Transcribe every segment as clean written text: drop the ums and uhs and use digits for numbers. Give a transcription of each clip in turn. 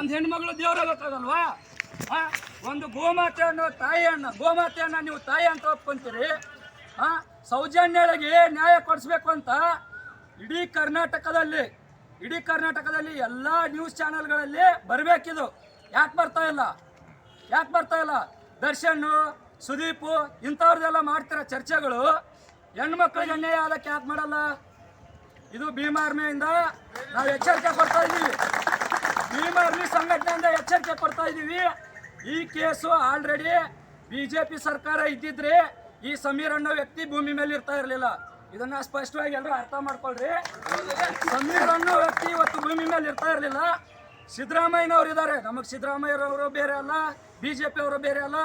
ಒಂದು ಹೆಣ್ಮಗಳು ದೇವರಾಗಕ್ಕಾಗಲ್ವಾ? ಒಂದು ಗೋಮಾತೆ ಅನ್ನೋ ಗೋಮಾತೆಯನ್ನ ನೀವು ತಾಯಿ ಅಂತ ಒಪ್ಕೊಂತೀರಿ. ಸೌಜನ್ಯಗಳಿಗೆ ನ್ಯಾಯ ಕೊಡಿಸ್ಬೇಕು ಅಂತ ಇಡೀ ಕರ್ನಾಟಕದಲ್ಲಿ ಎಲ್ಲ ನ್ಯೂಸ್ ಚಾನೆಲ್ಗಳಲ್ಲಿ ಬರಬೇಕಿದು. ಯಾಕೆ ಬರ್ತಾ ಇಲ್ಲ? ದರ್ಶನ್, ಸುದೀಪ್ ಇಂಥವ್ರದ್ದೆಲ್ಲ ಮಾಡ್ತಿರೋ ಚರ್ಚೆಗಳು ಹೆಣ್ಮಕ್ಳಿಗೆ ಅನ್ಯಾಯ ಆದಕ್ಕೆ ಯಾಕೆ ಮಾಡಲ್ಲ? ಇದು ಭೀಮ್ ಆರ್ಮಿಯಿಂದ ನಾವು ಎಚ್ಚರಿಕೆ ಕೊಡ್ತಾ ಇದ್ದೀವಿ. ಭೀಮ್ ಆರ್ಮಿ ಸಂಘಟನೆಯಿಂದ ಎಚ್ಚರಿಕೆ ಕೊಡ್ತಾ ಇದ್ದೀವಿ. ಈ ಕೇಸು ಆಲ್ರೆಡಿ ಬಿಜೆಪಿ ಸರ್ಕಾರ ಇದ್ದಿದ್ರೆ ಈ ಸಮೀರ್ ಅನ್ನೋ ವ್ಯಕ್ತಿ ಭೂಮಿ ಮೇಲೆ ಇರ್ತಾ ಇರಲಿಲ್ಲ. ಇದನ್ನ ಸ್ಪಷ್ಟವಾಗಿ ಎಲ್ಲರೂ ಅರ್ಥ ಮಾಡ್ಕೊಳ್ರಿ. ಸಮೀರ್ ಅನ್ನೋ ವ್ಯಕ್ತಿ ಇವತ್ತು ಭೂಮಿ ಮೇಲೆ ಇರ್ತಾ ಇರಲಿಲ್ಲ. ಸಿದ್ದರಾಮಯ್ಯನವರು ಇದ್ದಾರೆ. ನಮಗೆ ಸಿದ್ದರಾಮಯ್ಯರವರು ಬೇರೆ ಅಲ್ಲ, ಬಿಜೆಪಿ ಅವರು ಬೇರೆ ಅಲ್ಲ,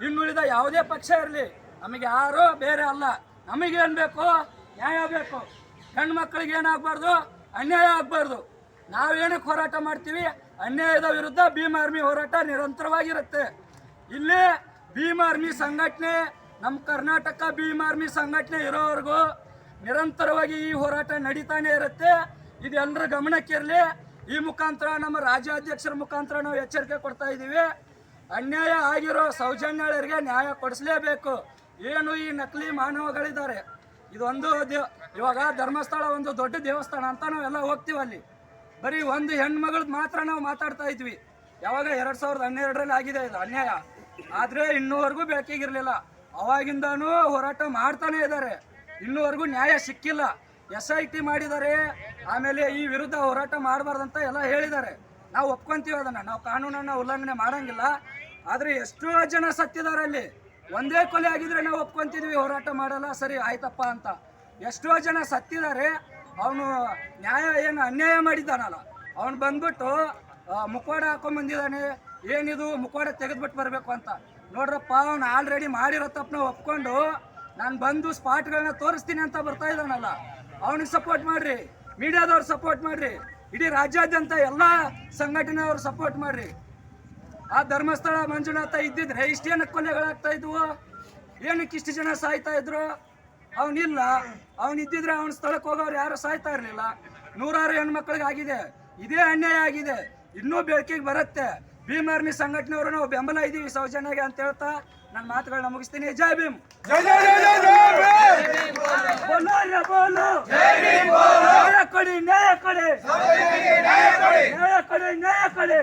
ಇನ್ನುಳಿದ ಯಾವುದೇ ಪಕ್ಷ ಇರಲಿ ನಮಗೆ ಯಾರು ಬೇರೆ ಅಲ್ಲ. ನಮಗೇನು ಬೇಕು? ನ್ಯಾಯ ಬೇಕು. ಹೆಣ್ಣು ಮಕ್ಕಳಿಗೆ ಏನಾಗಬಾರ್ದು, ಅನ್ಯಾಯ ಆಗಬಾರ್ದು. ನಾವೇನಕ್ಕೆ ಹೋರಾಟ ಮಾಡ್ತೀವಿ? ಅನ್ಯಾಯದ ವಿರುದ್ಧ ಭೀಮ್ ಆರ್ಮಿ ಹೋರಾಟ ನಿರಂತರವಾಗಿರುತ್ತೆ. ಇಲ್ಲಿ ಭೀಮ್ ಆರ್ಮಿ ಸಂಘಟನೆ, ನಮ್ಮ ಕರ್ನಾಟಕ ಭೀಮ್ ಆರ್ಮಿ ಸಂಘಟನೆ ಇರೋವರೆಗೂ ನಿರಂತರವಾಗಿ ಈ ಹೋರಾಟ ನಡೀತಾನೆ ಇರುತ್ತೆ. ಇದು ಎಲ್ಲರ ಗಮನಕ್ಕಿರಲಿ. ಈ ಮುಖಾಂತರ ನಮ್ಮ ರಾಜ್ಯಾಧ್ಯಕ್ಷರ ಮುಖಾಂತರ ನಾವು ಎಚ್ಚರಿಕೆ ಕೊಡ್ತಾ ಇದ್ದೀವಿ. ಅನ್ಯಾಯ ಆಗಿರೋ ಸೌಜನ್ಯರಿಗೆ ನ್ಯಾಯ ಕೊಡಿಸಲೇಬೇಕು. ಏನು ಈ ನಕಲಿ ಮಾನವಗಳಿದ್ದಾರೆ, ಇದೊಂದು ಇವಾಗ ಧರ್ಮಸ್ಥಳ ಒಂದು ದೊಡ್ಡ ದೇವಸ್ಥಾನ ಅಂತ ನಾವೆಲ್ಲ ಹೋಗ್ತೀವಿ. ಅಲ್ಲಿ ಬರೀ ಒಂದು ಹೆಣ್ಮಗಳದ್ದು ಮಾತ್ರ ನಾವು ಮಾತಾಡ್ತಾ ಇದ್ವಿ. ಯಾವಾಗ 2012ರಲ್ಲಿ ಆಗಿದೆ ಇದು ಅನ್ಯಾಯ. ಆದರೆ ಇನ್ನೂವರೆಗೂ ಬೆಳಕಿಗಿರಲಿಲ್ಲ. ಅವಾಗಿಂದನೂ ಹೋರಾಟ ಮಾಡ್ತಾನೆ ಇದ್ದಾರೆ. ಇನ್ನೂವರೆಗೂ ನ್ಯಾಯ ಸಿಕ್ಕಿಲ್ಲ. SIT ಮಾಡಿದ್ದಾರೆ. ಆಮೇಲೆ ಈ ವಿರುದ್ಧ ಹೋರಾಟ ಮಾಡಬಾರ್ದಂತ ಎಲ್ಲ ಹೇಳಿದ್ದಾರೆ. ನಾವು ಒಪ್ಕೊಂತೀವಿ ಅದನ್ನು. ನಾವು ಕಾನೂನನ್ನು ಉಲ್ಲಂಘನೆ ಮಾಡೋಂಗಿಲ್ಲ. ಆದರೆ ಎಷ್ಟೋ ಜನ ಸತ್ತಿದ್ದಾರೆ. ಅಲ್ಲಿ ಒಂದೇ ಕೊಲೆ ಆಗಿದ್ರೆ ನಾವು ಒಪ್ಕೊಂತಿದ್ವಿ, ಹೋರಾಟ ಮಾಡಲ್ಲ, ಸರಿ ಆಯ್ತಪ್ಪ ಅಂತ. ಎಷ್ಟೋ ಜನ ಸತ್ತಿದ್ದಾರೆ. ಅವನು ನ್ಯಾಯ ಏನು ಅನ್ಯಾಯ ಮಾಡಿದ್ದಾನಲ್ಲ, ಅವನು ಬಂದ್ಬಿಟ್ಟು ಮುಖವಾಡ ಹಾಕೊಂಡ್ಬಂದಿದ್ದಾನೆ. ಏನಿದು ಮುಖವಾಡ ತೆಗೆದ್ಬಿಟ್ಟು ಬರಬೇಕು ಅಂತ. ನೋಡ್ರಪ್ಪ, ಅವನು ಆಲ್ರೆಡಿ ಮಾಡಿರೋ ತಪ್ಪನ್ನ ಒಪ್ಕೊಂಡು ನಾನು ಬಂದು ಸ್ಪಾಟ್ಗಳನ್ನ ತೋರಿಸ್ತೀನಿ ಅಂತ ಬರ್ತಾ ಇದ್ದಾನಲ್ಲ, ಅವನಿಗೆ ಸಪೋರ್ಟ್ ಮಾಡ್ರಿ. ಮೀಡಿಯಾದವ್ರು ಸಪೋರ್ಟ್ ಮಾಡ್ರಿ. ಇಡೀ ರಾಜ್ಯಾದ್ಯಂತ ಎಲ್ಲ ಸಂಘಟನೆಯವ್ರು ಸಪೋರ್ಟ್ ಮಾಡ್ರಿ. ಆ ಧರ್ಮಸ್ಥಳ ಮಂಜುನಾಥ ಇದ್ದಿದ್ರೆ ಇಷ್ಟೇನಕ್ಕೆ ಕೊಲೆಗಳಾಗ್ತಾ ಇದ್ವು? ಏನಕ್ಕೆ ಇಷ್ಟು ಜನ ಸಾಯ್ತಾ ಇದ್ರು? ಅವನಿಲ್ಲ. ಅವನಿದ್ದಿದ್ರೆ ಅವನ ಸ್ಥಳಕ್ಕೆ ಹೋಗೋರು ಯಾರು ಸಾಯ್ತಾ ಇರಲಿಲ್ಲ. ನೂರಾರು ಹೆಣ್ಮಕ್ಳಿಗೆ ಆಗಿದೆ. ಇದೇ ಅನ್ಯಾಯ ಆಗಿದೆ. ಇನ್ನೂ ಬೆಳಕಿಗೆ ಬರುತ್ತೆ. ಭೀಮ್ ಆರ್ಮಿ ಸಂಘಟನೆಯವರು ನಾವು ಬೆಂಬಲ ಇದ್ದೀವಿ ಸೌಜನ್ಯಗೆ ಅಂತ ಹೇಳ್ತಾ ನನ್ನ ಮಾತುಗಳನ್ನ ಮುಗಿಸ್ತೀನಿ. ಜೈ ಭೀಮ್. ನ್ಯಾಯ ಕೊಡಿ, ನ್ಯಾಯ ಕೊಡಿ, ನ್ಯಾಯ ಕೊಡಿ, ನ್ಯಾಯ ಕೊಡಿ.